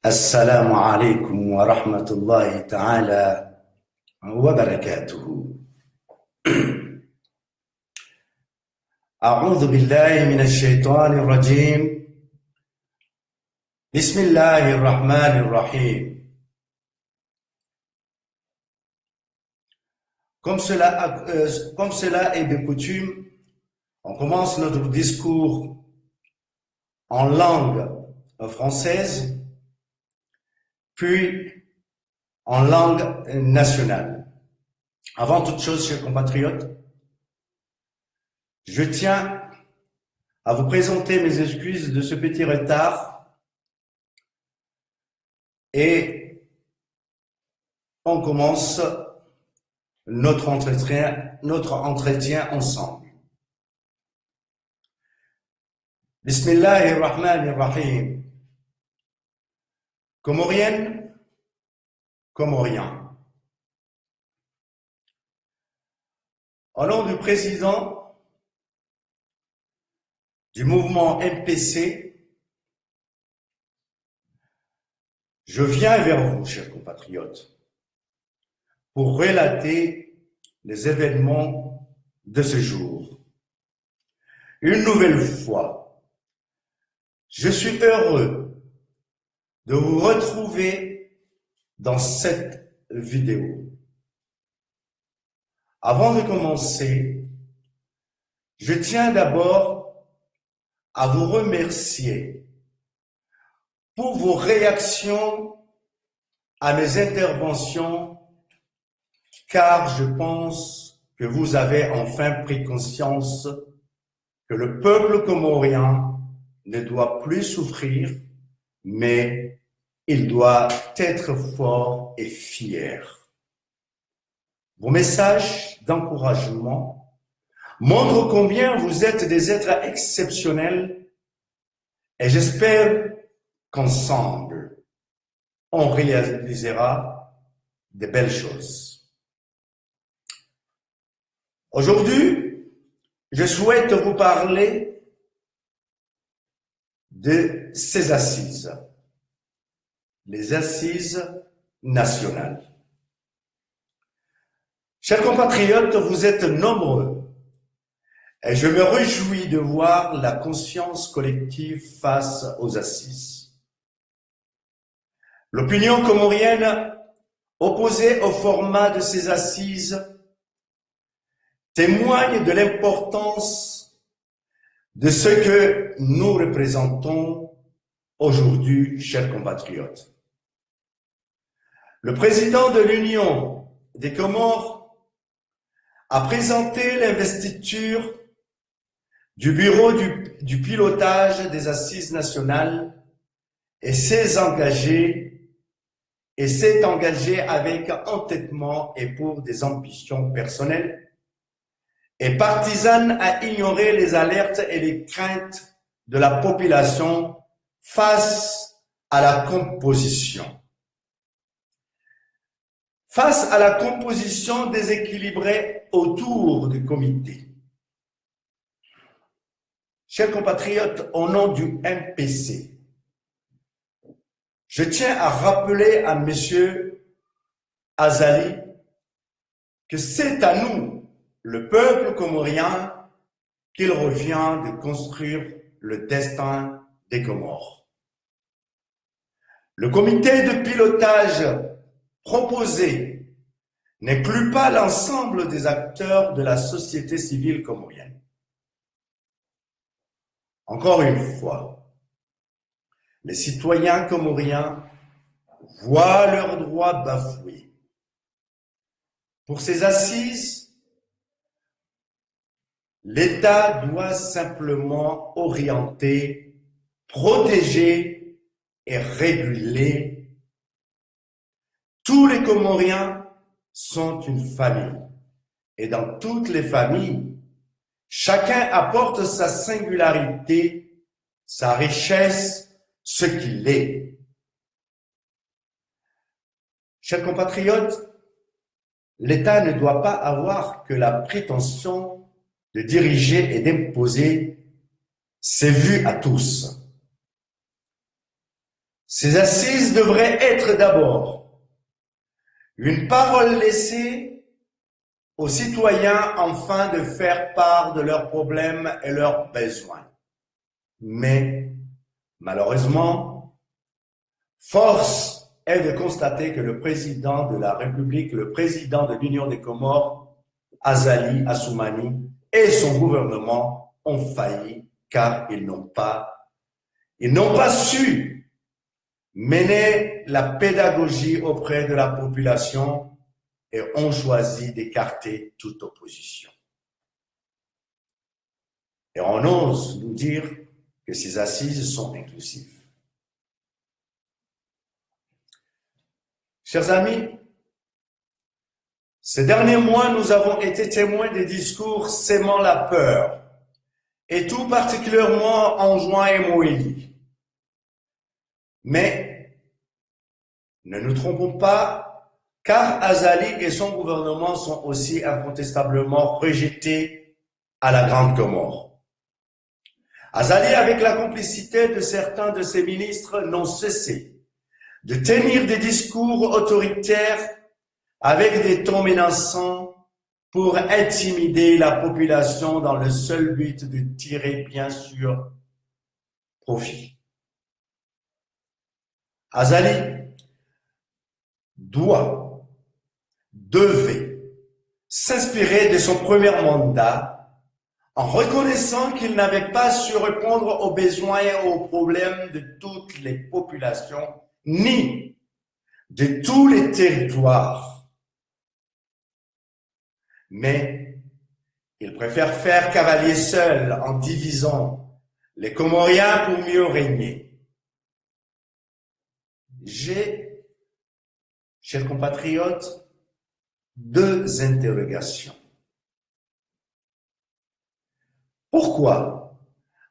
السلام عليكم ورحمة الله تعالى وبركاته. أعوذ بالله من الشيطان الرجيم. بسم الله الرحمن الرحيم. Comme cela est de coutume, on commence notre discours en langue française, puis en langue nationale. Avant toute chose, chers compatriotes, je tiens à vous présenter mes excuses de ce petit retard et on commence notre entretien ensemble. Bismillahirrahmanirrahim. Comorienne, Comorien. Au nom du président du mouvement MPC, je viens vers vous, chers compatriotes, pour relater les événements de ce jour. Une nouvelle fois, je suis heureux de vous retrouver dans cette vidéo. Avant de commencer, je tiens d'abord à vous remercier pour vos réactions à mes interventions, car je pense que vous avez enfin pris conscience que le peuple comorien ne doit plus souffrir, mais il doit être fort et fier. Vos messages d'encouragement montrent combien vous êtes des êtres exceptionnels et j'espère qu'ensemble, on réalisera de belles choses. Aujourd'hui, je souhaite vous parler de ces assises, les assises nationales. Chers compatriotes, vous êtes nombreux et je me réjouis de voir la conscience collective face aux assises. L'opinion comorienne, opposée au format de ces assises, témoigne de l'importance de ce que nous représentons aujourd'hui, chers compatriotes. Le président de l'Union des Comores a présenté l'investiture du bureau du pilotage des assises nationales et s'est engagé avec entêtement et pour des ambitions personnelles et partisanes à ignorer les alertes et les craintes de la population face à la composition. Face à la composition déséquilibrée autour du comité. Chers compatriotes, au nom du MPC, je tiens à rappeler à M. Azali que c'est à nous, le peuple comorien, qu'il revient de construire le destin des Comores. Le comité de pilotage proposé n'inclut pas l'ensemble des acteurs de la société civile comorienne. Encore une fois, les citoyens comoriens voient leurs droits bafoués. Pour ces assises, l'État doit simplement orienter, protéger et réguler. Tous les Comoriens sont une famille et dans toutes les familles, chacun apporte sa singularité, sa richesse, ce qu'il est. Chers compatriotes, l'État ne doit pas avoir que la prétention de diriger et d'imposer ses vues à tous. Ces assises devraient être d'abord une parole laissée aux citoyens afin de faire part de leurs problèmes et leurs besoins. Mais malheureusement, force est de constater que le président de la République, le président de l'Union des Comores, Azali Assoumani, et son gouvernement ont failli car ils n'ont pas su mener la pédagogie auprès de la population et ont choisi d'écarter toute opposition. Et on ose nous dire que ces assises sont inclusives. Chers amis, ces derniers mois, nous avons été témoins des discours sémant la peur, et tout particulièrement en juin et Moïli. Mais ne nous trompons pas, car Azali et son gouvernement sont aussi incontestablement rejetés à la Grande Comore. Azali, avec la complicité de certains de ses ministres, n'ont cessé de tenir des discours autoritaires avec des tons menaçants pour intimider la population dans le seul but de tirer, bien sûr, profit. Azali devait s'inspirer de son premier mandat en reconnaissant qu'il n'avait pas su répondre aux besoins et aux problèmes de toutes les populations, ni de tous les territoires. Mais il préfère faire cavalier seul en divisant les Comoriens pour mieux régner. J'ai, chers compatriotes, deux interrogations. Pourquoi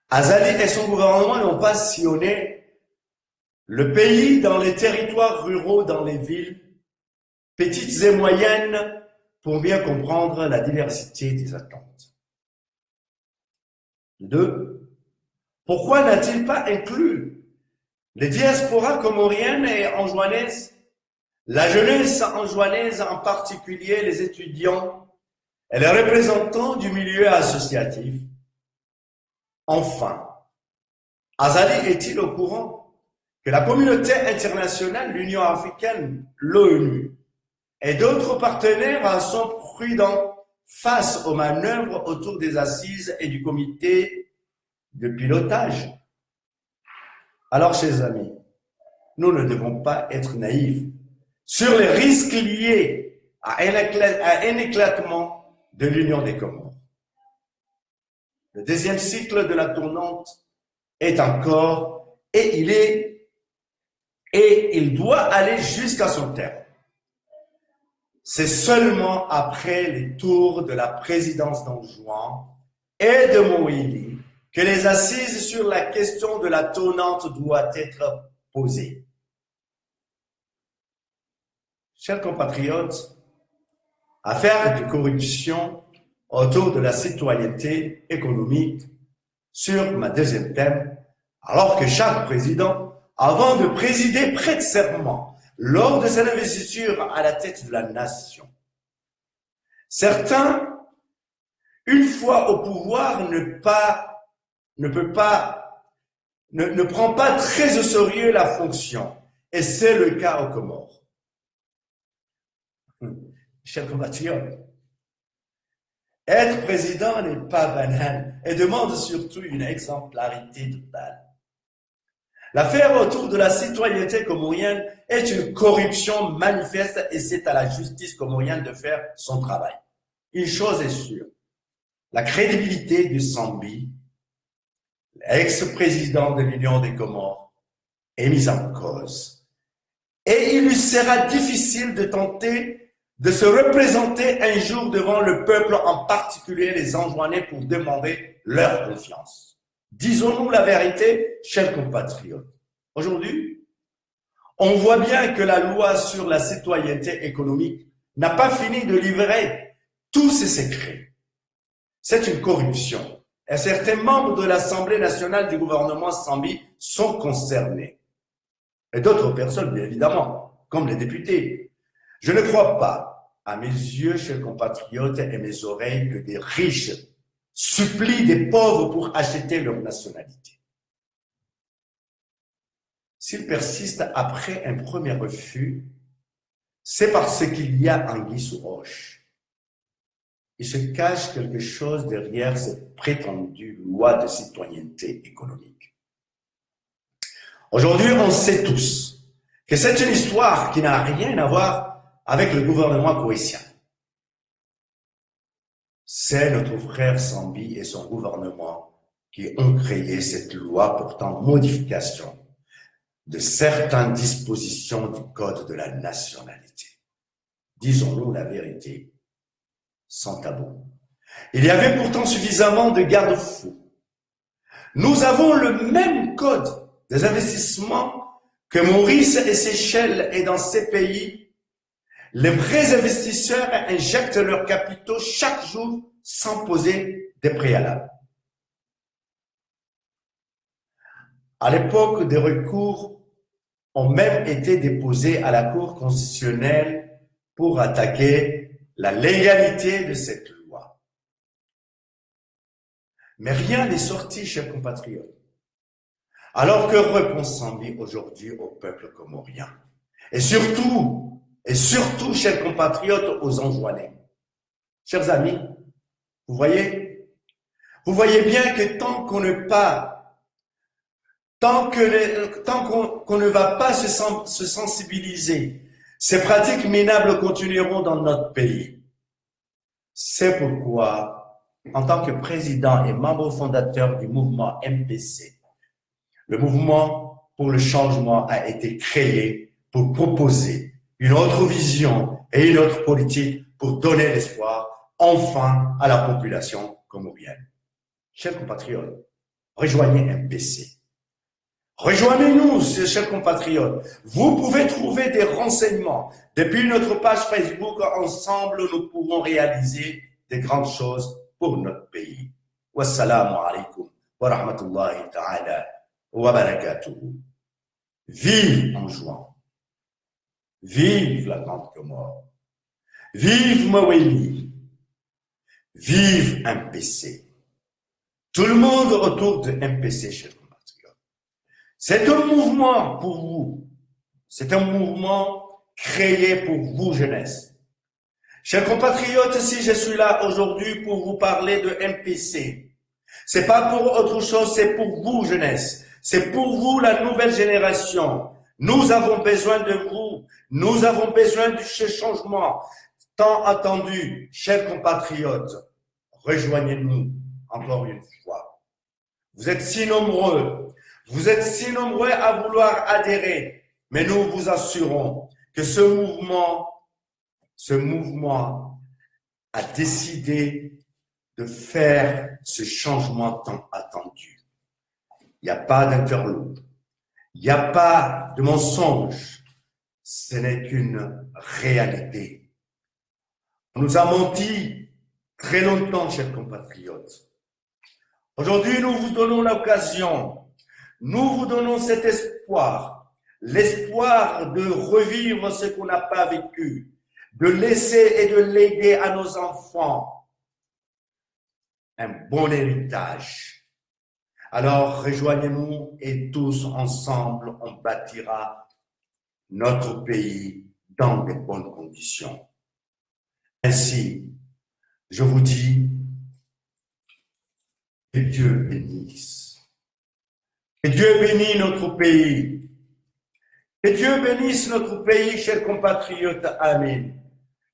Azali et son gouvernement n'ont pas sillonné le pays dans les territoires ruraux, dans les villes, petites et moyennes, pour bien comprendre la diversité des attentes? Deux, pourquoi n'a-t-il pas inclus les diasporas comoriennes et anjouanaises, la jeunesse anjouanaise en particulier, les étudiants et les représentants du milieu associatif? Enfin, Azali est-il au courant que la communauté internationale, l'Union africaine, l'ONU et d'autres partenaires sont prudents face aux manœuvres autour des assises et du comité de pilotage? Alors, chers amis, nous ne devons pas être naïfs sur les risques liés à un éclatement de l'Union des Comores. Le deuxième cycle de la tournante est encore, et il doit aller jusqu'à son terme. C'est seulement après les tours de la présidence d'Anjouan et de Moïli que les assises sur la question de la tournante doivent être posées. Chers compatriotes, affaire de corruption autour de la citoyenneté économique sur ma deuxième thème, alors que chaque président, avant de présider, prête serment lors de son investiture à la tête de la nation. Certains, une fois au pouvoir, ne prend pas très au sérieux la fonction, et c'est le cas aux Comores. Chers compatriotes, être président n'est pas banal et demande surtout une exemplarité totale. L'affaire autour de la citoyenneté comorienne est une corruption manifeste et c'est à la justice comorienne de faire son travail. Une chose est sûre, la crédibilité de Sambi, l'ex-président de l'Union des Comores, est mise en cause. Et il lui sera difficile de tenter de se représenter un jour devant le peuple, en particulier les Anjouanais, pour demander leur confiance. Disons-nous la vérité, chers compatriotes. Aujourd'hui, on voit bien que la loi sur la citoyenneté économique n'a pas fini de livrer tous ses secrets. C'est une corruption. Et certains membres de l'Assemblée nationale du gouvernement Sambi sont concernés. et d'autres personnes, bien évidemment, comme les députés. Je ne crois pas, à mes yeux, chers compatriotes, et mes oreilles, que des riches supplient des pauvres pour acheter leur nationalité. S'ils persistent après un premier refus, c'est parce qu'il y a anguille sous roche. Il se cache quelque chose derrière cette prétendue loi de citoyenneté économique. Aujourd'hui, on sait tous que c'est une histoire qui n'a rien à voir avec le gouvernement koweïtien. C'est notre frère Sambi et son gouvernement qui ont créé cette loi portant modification de certaines dispositions du Code de la nationalité. Disons-nous la vérité, sans tabou. Il y avait pourtant suffisamment de garde-fous. Nous avons le même code des investissements que Maurice et Seychelles, et dans ces pays, les vrais investisseurs injectent leurs capitaux chaque jour sans poser des préalables. À l'époque, des recours ont même été déposés à la Cour constitutionnelle pour attaquer la légalité de cette loi. Mais rien n'est sorti, chers compatriotes. Alors que répond Sambi aujourd'hui au peuple comorien? Et surtout, chers compatriotes, aux Anjouanais. Chers amis, vous voyez bien que tant qu'on ne va pas se sensibiliser, ces pratiques minables continueront dans notre pays. C'est pourquoi, en tant que président et membre fondateur du mouvement MPC, le mouvement pour le changement a été créé pour proposer une autre vision et une autre politique pour donner l'espoir enfin à la population comorienne. Chers compatriotes, rejoignez MPC. Rejoignez-nous, chers compatriotes. Vous pouvez trouver des renseignements. Depuis notre page Facebook, ensemble, nous pouvons réaliser des grandes choses pour notre pays. Wassalamu alaikum wa rahmatullahi ta'ala wa barakatuhu. Vive Anjouan. Vive la Grande Comore. Vive Maweli. Vive MPC. Tout le monde autour de MPC, chers compatriotes. C'est un mouvement pour vous. C'est un mouvement créé pour vous, jeunesse. Chers compatriotes, si je suis là aujourd'hui pour vous parler de MPC, c'est pas pour autre chose, c'est pour vous, jeunesse. C'est pour vous, la nouvelle génération. Nous avons besoin de vous. Nous avons besoin de ce changement tant attendu. Chers compatriotes, rejoignez-nous encore une fois. Vous êtes si nombreux. Vous êtes si nombreux à vouloir adhérer. Mais nous vous assurons que ce mouvement a décidé de faire ce changement tant attendu. Il n'y a pas d'interlude. Il n'y a pas de mensonge. Ce n'est qu'une réalité. On nous a menti très longtemps, chers compatriotes. Aujourd'hui, nous vous donnons l'occasion, nous vous donnons cet espoir, l'espoir de revivre ce qu'on n'a pas vécu, de laisser et de léguer à nos enfants un bon héritage. Alors, rejoignez-nous et tous ensemble, on bâtira notre pays dans de bonnes conditions. Ainsi, je vous dis que Dieu bénisse. Que Dieu bénisse notre pays. Que Dieu bénisse notre pays, chers compatriotes. Amen.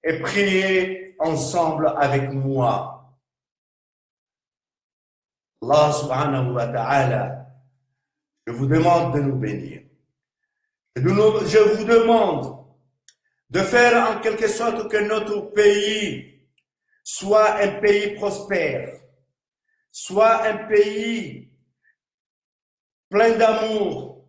Et priez ensemble avec moi. Allah subhanahu wa ta'ala, je vous demande de nous bénir. Je vous demande de faire en quelque sorte que notre pays soit un pays prospère, soit un pays plein d'amour,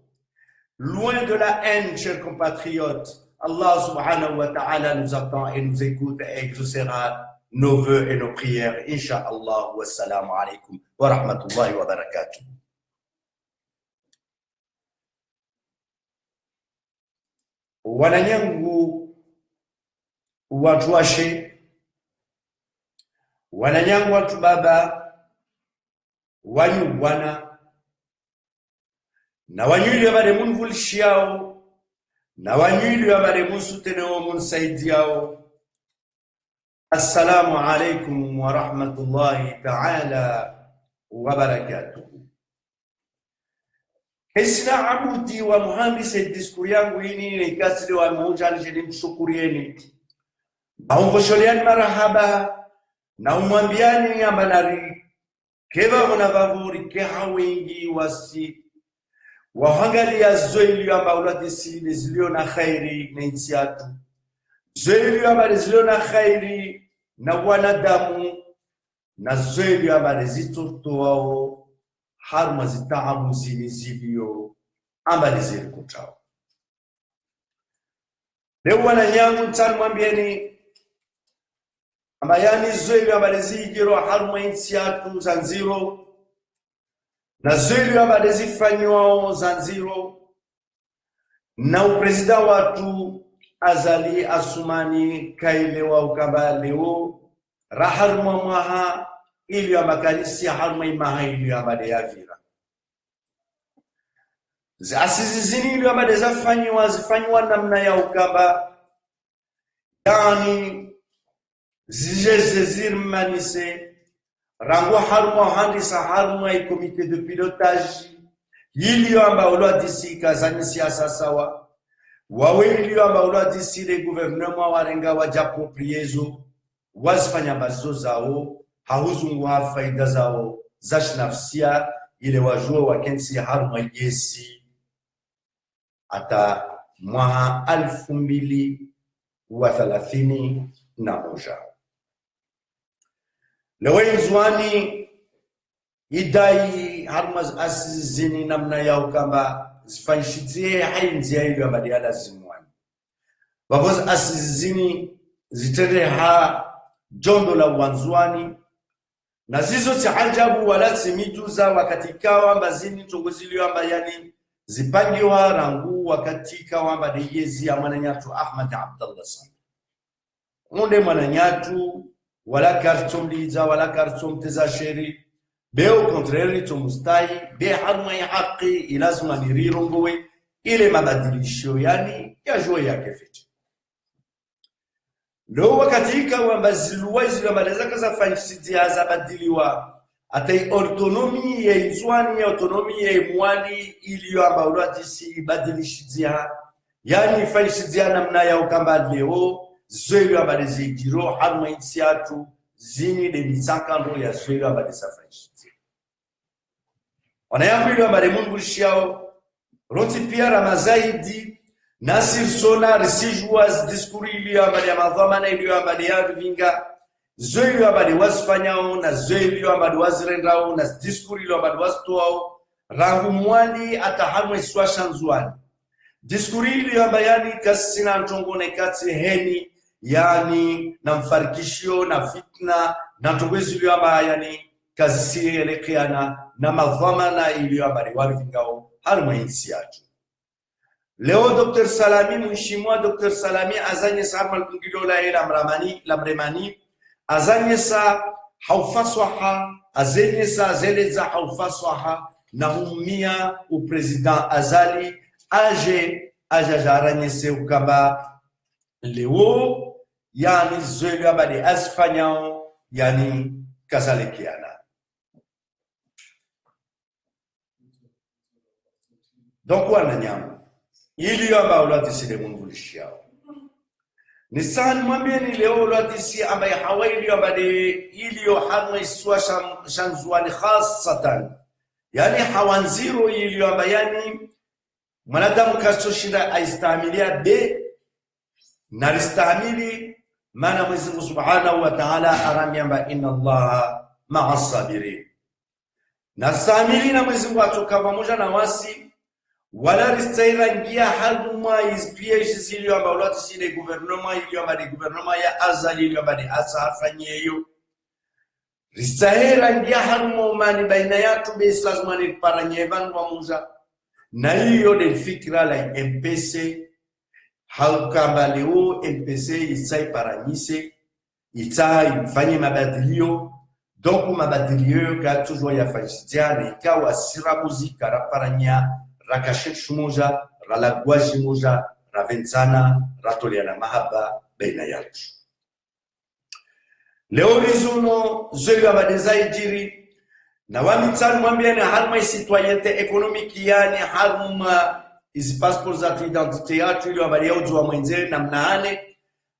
loin de la haine, chers compatriotes. Allah subhanahu wa ta'ala nous attend et nous écoute et exaucera nos vœux et nos prières. Inch'Allah. Wassalamu alaikum wa rahmatullahi wa barakatuh. wananyangu watu washe, wananyangu watu baba, wanyu bwana, na wanyuili wabade munvulishiao, na wanyuili wabade munsuteneo munsaidiao. Assalamu alaikum wa rahmatullahi ta'ala wa barakatuh. Kesina abudi wa muhandisi diskuri yangu hini ni kasiri wa mmoja alijeni mshukurieni. Na umvosholeani marahaba na umwambiani ambanari keva unavavuri keha wengi wasi wahangalia zoili amba ulatisi nizilio na khairi na insiatu. Zoili amba nizilio na khairi na wanadamu na zoili amba nizitutu wao harma zitaamu zilizilio amba nizili kutao. Leo wananyangu ntani mwambieni amba yani zoili amba nizijiro harma insiatu zanziro na zoili amba nizifanywa zanziro na uprezida watu Azali Asumani kailewa ukamba leo raharma mwaha ili amba kalisi harma imaha ili amba deyavira asizizini ili amba zifanywa namna ya ukamba yani zirmanise rango harma handisa harma i komite de pilotage ili amba ulwadisi kazanisi asasawa wawili amba ulwadisi le gouvernement warenga wajapopriezo wazifanya bazo zao hauzungu faida zao zashnafsia ile wajue wakensi harma yesi ata mwaha 2031. Lewe nzwani idai harma asizini namna yao kamba zifanishitie hainzi ya ili abadiala zimwani wakoz asizini zitende ha jondo la wanzwani na zizo si ajabu wala simituza wakatika wamba zini tongozili wamba yani zipangiwa rangu wakatika wamba deyezi ya mwananyatu Ahmad Abdallah Sani unde mwananyatu wala kartom liza wala kartom teza sheri beo kontreri tomustai be harma ya haki ilazima nirirongowe ile mabadilisho yani ya joe ya kefeti. Lo wakatika wamba ziluwezi wamba lezaka za fanshiti ya zabadiliwa atai autonomi ya inzuani ya autonomi ya imwani ili wamba ulwatisi badilishizia yani fanshizia namna ya ukamba leo zoe wamba lezijiro harma insiatu zini de misakando ya zoe wamba leza fanshizia wanayambu ili wamba lemungu shiao roti pia ramazaidi Nasir Sona resijua diskuri ili wamba ya madhamana ili wamba ya vinga zoe ili wamba wazifanyao na zoe ili wamba wazirendao na diskuri ili wamba wazitoao rangu mwani ata harma iswa shanzuani diskuri ili wamba yani kasina ntongone kati heni yani na mfarikishio na fitna na ntongwezi ili wamba yani kazi elekeana na madhamana ili wamba wavingao harma insiatu. Leo Dr. Salami mheshimiwa Dr. Salami azanyesa harma kungilo la lamremani azanyesa haufaswaha azanyesa zeleza haufaswaha na humia upresident Azali ajajaranyese ukamba leo yani zoeli abadi asfanyao yani kazalekiana. Donc wananyamu ili yamba ulatisi de mungulishiao ni sahani mwambieni leo ulatisi ambaye hawaili yamba de ili harma iswa shanzuani khasatan yani hawanziro ili yamba yani mwanadamu kasoshinda aistamilia de nalistamili maana Mwenyezi Mungu Subhanahu wa Ta'ala aramiamba inna Allaha ma'as sabirin nastamili na Mwenyezi Mungu atoka pamoja na wasi wala ristaira ngia haruma ispieshi zilio amba ulati sile guvernoma ilio amba de guvernoma ya Azali ilio amba de asa hafanyeyo ristaira ngia haruma umani baina yatu besi lazima ni paranyevan wa muza na hiyo de fikra la MPC haukamba leo MPC isai paranise isai ifanye mabadilio donc mabadilio ka toujours yafanyisiana ikawa sirabuzi karaparanya rakashetu moja ralagwaji moja ravenzana ratoliana mahaba baina yatu. Leo rizuno zoyo abadezai jiri na wamitsan mwambia na harma citoyenneté économique yani harma izi passport za identité yatu ili abali ya ujuwa mwenze na mnaane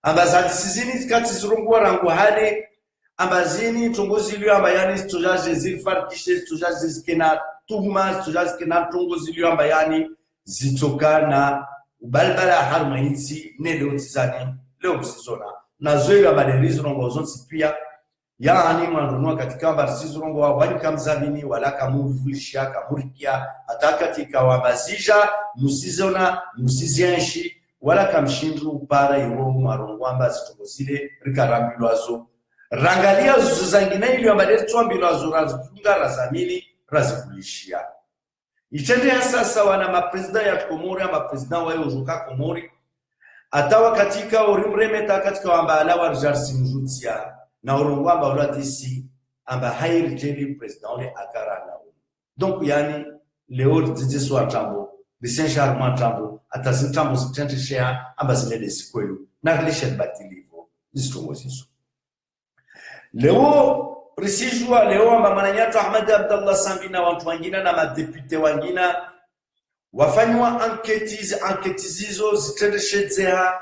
ambazati sizini kati zirungwa rangu hale ambazini tungozi ili ambayani stujaje zifarkishe stujaje zikena tuma stujaje zikena tungozi ili ambayani zitokana ubalbala harma hizi nele utizani leo msizona na zoyo abaderizo rongo zonsi pia yani mwanunua katika barisizo rongo wa wanika mzabini wala kamuvulishia kamurikia atakatika wabazija musizona musizianshi wala kamshindu upara yoro marongwamba zitongozile rikarambilwazo rangalia zuzangina ili abaderi tuambilwazo razunga razamini razivulishia ichende ya sasa wana maprezida ya Komori ama maprezida wa yojuka Komori atawa katika urimremeta katika wamba alawa rjarsi mjutia na urungwamba ulatisi amba hairi jeli president ole akara na donc yani leo dziswa tambo lisenja ma tambo atazintambo zitente share amba zilele sikwelu na lishe batilivo zistongozizo leo risijwa leo amba mananyatu Ahmed Abdallah Sambina watu wengine na madepute wengine wafanywa anketizizo zitende shedzea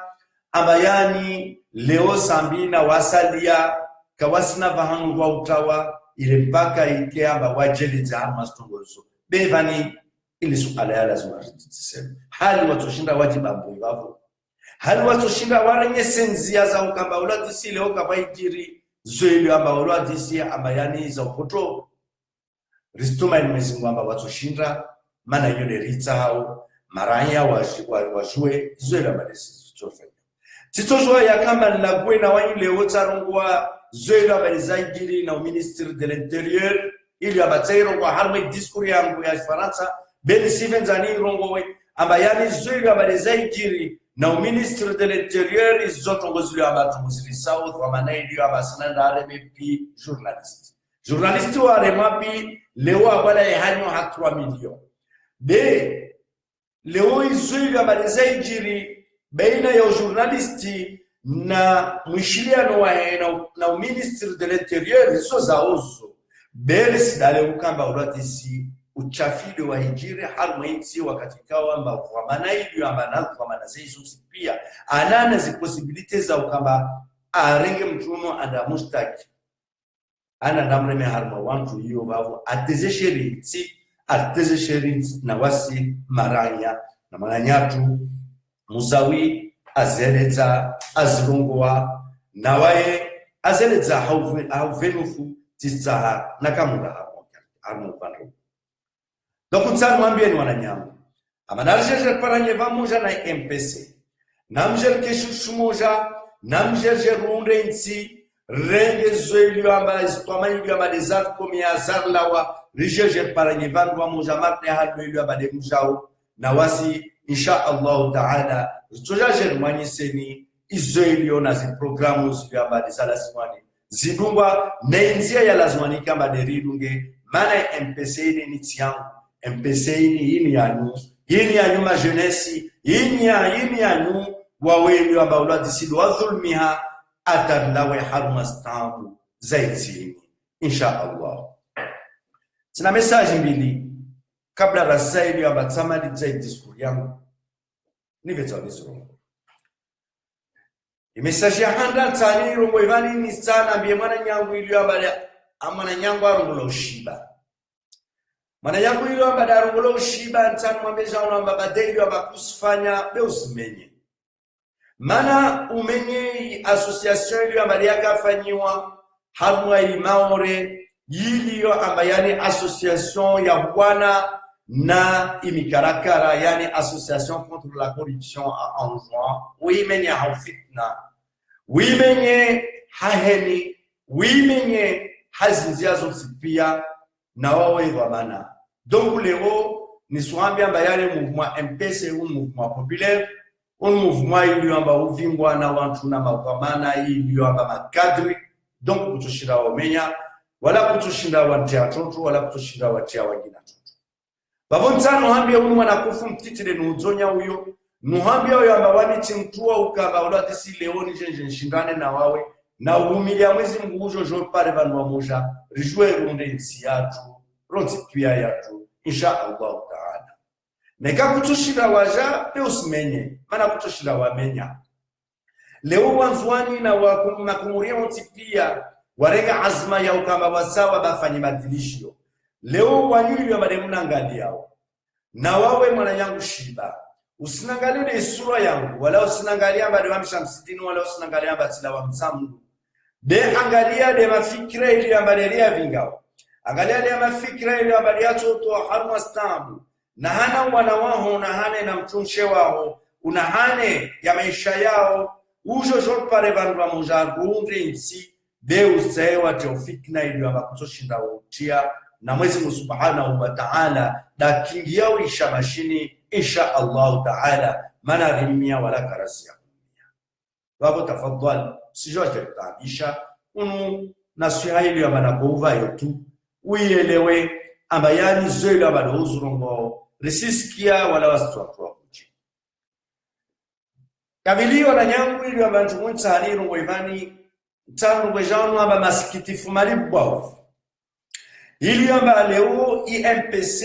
ambayani leo Sambina wasalia kawasina vahangu wa utawa ile mpaka ike amba wajeleza harma stongozo bevani ili suala ya lazima rijiseme hali watoshinda wajibambo wavo hali watoshinda warenye senzia za ukamba uladisi leo kabaijiri zoeli amba uladisi ambayani za upoto ristuma ilmezingu amba watoshinda mana yone rita hao maranya wajue zoeli amba desi chofanya titoshwa ya kama lagwe na wanyi leo tarungwa zoelo abalizajiri na ministre de l'intérieur ili abatero kwa harme discours yangu ya Faransa ben Steven Zani rongowe ambayani zoelo abalizajiri na ministre de l'intérieur izotongozili abatunguzili south wa manaidi abasana ndare mepi journaliste wa remapi leo abala yahanyo ha 3 millions de leo zoelo abalizajiri baina ya journalisti na mwishiliano wa na ministre de l'intérieur hizo zaozo bele dale ukamba uratisi uchafili wa hijiri harmointi wakati kawamba kwa manaibu amba kwa manazizo pia anana zi possibilities za ukamba arenge mtuno anda mustaki ana namreme harma wantu hiyo bavo ateze sheri na wasi maranya na mananyatu musawi azeleza azirungwa nawaye azeleza hauvenufu tisaha nakamura harmo pando donc tsana mwambieni wananyama amanarjeje paranye vamoja na MPC namjer keshu moja namjer runde nsi renge zoelio amba istomanyo amba desart komi azar lawa rijeje paranye vanwa moja matne halio amba de mujao nawasi insha Allah taala tujaje mwanyiseni izoelio na zi programu zya badi za lazimani zidungwa nenzia ya lazimani kama deridunge mana MPC ni tiangu MPC ni yanyu ma jeunesse ini yanyu wawelio amba uladisido wadhulmiha atarlawe harmastamu zaitini insha Allah. Sina message mbili kabla rasaili amba tsamali zai discours yangu nivetawalizo imesaji handa tani rongo ivani ni sana biye mwana nyangu ilio abale amana nyangu arongola ushiba mana yangu ilio abale arongola ushiba ntani mwambeja unaamba badeli abakusifanya beusimenye mana umenye association ilio abale yakafanyiwa harmwa imaore ilio ambayani association ya bwana na imikarakara yani association contre la corruption à Anjouan wimenye hafitna wimenye haheni wimenye hazinzia zote pia na wawe vamana donc leo ni swambia mbayale mouvement MPC ou mouvement populaire un mouvement iliyoamba uvingwa na watu na makamana iliyoamba makadri donc kutushinda wamenya wala kutushinda watia watoto wala kutushinda watia wengine watoto bavonza nuhambia unu mwanakufu mtitire nuzonya huyo nuhambia huyo amba wani mtua ukamba ulati si leoni jenje nshindane na wawe na uhumilia mwezi mgujo jo pare vanu wa moja rijue runde nsi yatu ronzi pia yatu insha Allah ta'ala neka kutushinda waja pe usimenye mana kutushinda wamenya leo wanzwani na wakumuria mtipia warenga azma ya ukamba wasawa bafanye madilisho leo wanyuli wa maremu nangali yao na wawe mwana yangu shiba usinangalie sura yangu wala usinangalia mbali wa mshamsidini wala usinangalia batila wa mzamu de angalia de mafikira ili ambalia vingao angalia de mafikira ili ambalia toto harma stambu na hana wana wao na hane na mtunshe wao una hane ya maisha yao ujo jor pare vanwa mujarunde nsi Deus zewa teofikna ili ambakutoshinda utia na Mwenyezi Subhanahu wa Ta'ala da kingi yao isha mashini insha Allah Ta'ala mana rimia wala karasia wako tafadhali sijoje tabisha unu nasiha ili amanakuva yotu uielewe ambayani zelo abadozurongo risiskia wala wasitwa kuji kabilio na nyangu ili abantu muntani rongo ivani tangu wejanu amba masikitifu malibwa ili amba leo IMPC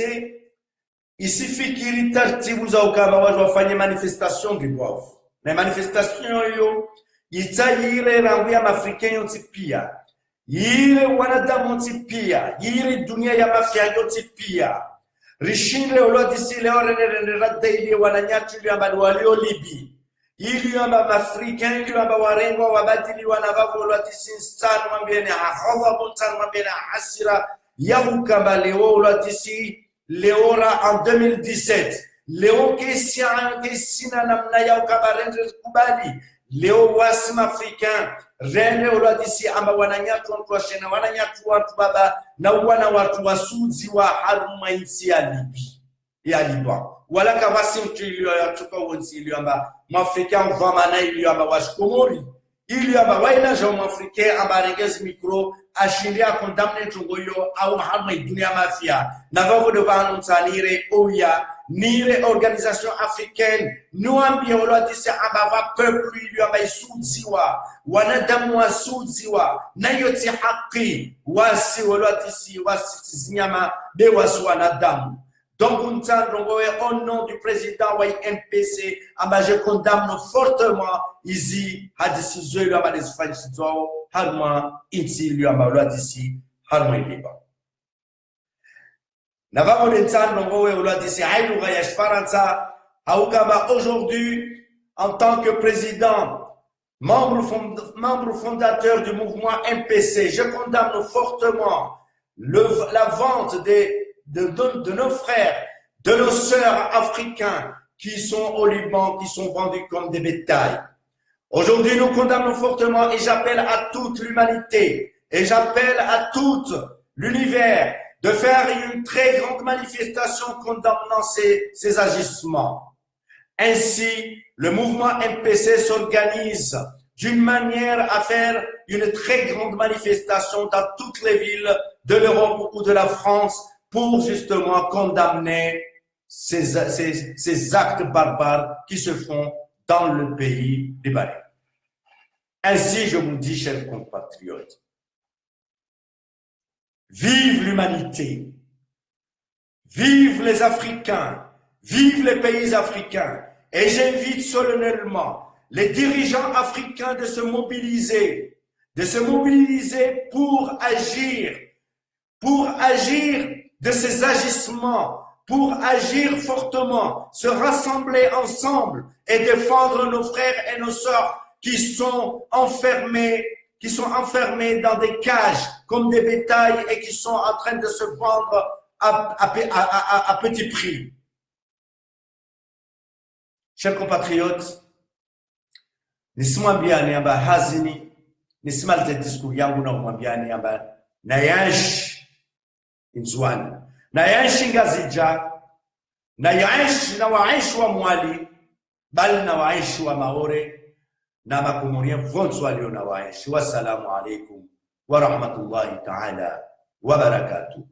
isifikiri taratibu za ukama watu wafanye manifestation gibwafu na manifestation hiyo itayire rangu ya mafrikeni otipia yire wanadamu otipia yire dunia ya mafia otipia rishinde olodisi leo renderada ili wananyatu ili amba walio libi ili amba mafrikeni ili amba warengwa wabadili wanavavu olodisi instanu mambiene hahawa montanu mambiene hasira ya ukamba leo olodisi Leora en 2017 Leo kesina namna ya ukabarende kubali leo wasima africain rende uladisi amba wananyatu watu shena wananyatu watu baba na wana watu wasuzi wa haruma insi ya Liban wala kavasi mtu iliyo yatuka wonsi iliyo amba mwafricain vamana iliyo amba washkomori iliyo amba waina ja mwafricain amba regezi mikro ashindia kondamne tungoyo au haruma dunia mafia na vavo de vanu tsanire oya nire organisation africaine nuambie olodisi amba peuple ili amba isudziwa wanadamu wasudziwa na yote haki wasi olodisi wasizinyama de wasu wanadamu. Donc au nom du président wa MPC amba je condamne fortement ici hadisi zoyo amba desfanyizo harma insi ili amba olodisi harma iliba aujourd'hui, en tant que président, membre fondateur du mouvement MPC, je condamne fortement la vente de nos frères, de nos sœurs africains qui sont au Liban, qui sont vendus comme des bétails. Aujourd'hui, nous condamnons fortement et j'appelle à toute l'humanité et j'appelle à tout l'univers de faire une très grande manifestation condamnant ces agissements. Ainsi, le mouvement MPC s'organise d'une manière à faire une très grande manifestation dans toutes les villes de l'Europe ou de la France pour justement condamner ces actes barbares qui se font dans le pays libanais. Ainsi, je vous dis, chers compatriotes, vive l'humanité, vive les Africains, vive les pays africains. Et j'invite solennellement les dirigeants africains de se mobiliser pour agir de ces agissements, pour agir fortement, se rassembler ensemble et défendre nos frères et nos sœurs qui sont enfermés dans des cages comme des bétails et qui sont en train de se vendre à petit prix. Chers compatriotes, nisimwambiani amba hazini nisimalize discours yangu na kumwambiani amba nayash inzwani nayash ngazija nayash na waish wa mwali bali na waishi wa Maore na Makomoria vonso walio na waishi. Wassalamu alaikum wa rahmatullahi ta'ala wa barakatuh.